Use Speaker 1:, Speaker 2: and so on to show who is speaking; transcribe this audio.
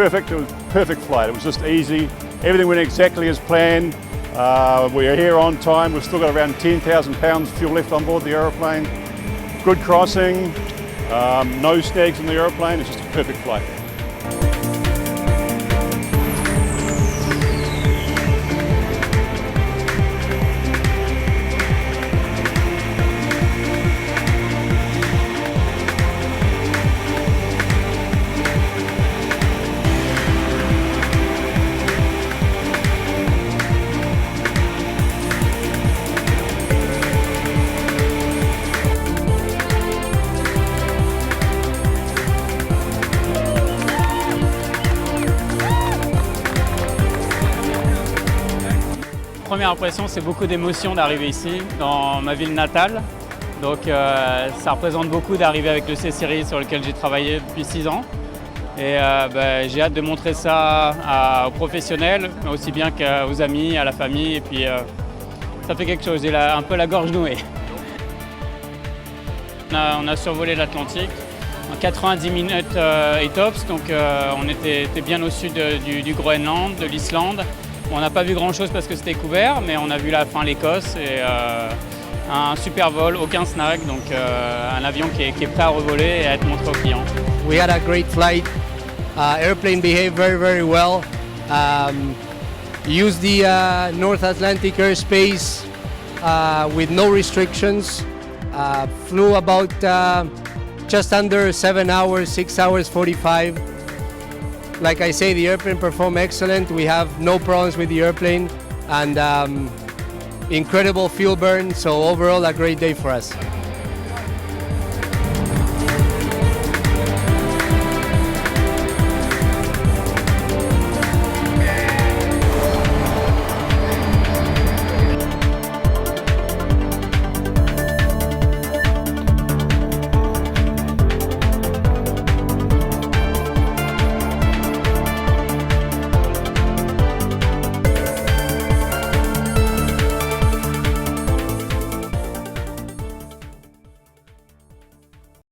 Speaker 1: perfect. It was perfect flight. It was just easy. Everything went exactly as planned. We are here on time. We've still got around 10,000 pounds fuel left on board the aeroplane. Good crossing, no snags in the aeroplane. It's just a perfect flight.
Speaker 2: Première impression, c'est beaucoup d'émotions d'arriver ici, dans ma ville natale. Donc ça représente beaucoup d'arriver avec le C-Series sur lequel j'ai travaillé depuis 6 ans. Et j'ai hâte de montrer ça aux professionnels, mais aussi bien qu'aux amis, à la famille. Et puis ça fait quelque chose, j'ai un peu la gorge nouée. On a survolé l'Atlantique en 90 minutes et tops, donc on était bien au sud du Groenland, de l'Islande. On n'a pas vu grand chose parce que c'était couvert, mais on a vu la fin l'Écosse et un super vol, aucun snag, donc un avion qui est prêt à revoler et à être montré aux clients.
Speaker 3: We had a great flight. Airplane behaved very well. Used the North Atlantic airspace with no restrictions. Flew about just under 7 hours, 6 hours 45. Like I say, the airplane performed excellent. We have no problems with the airplane and incredible fuel burn. So overall, a great day for us.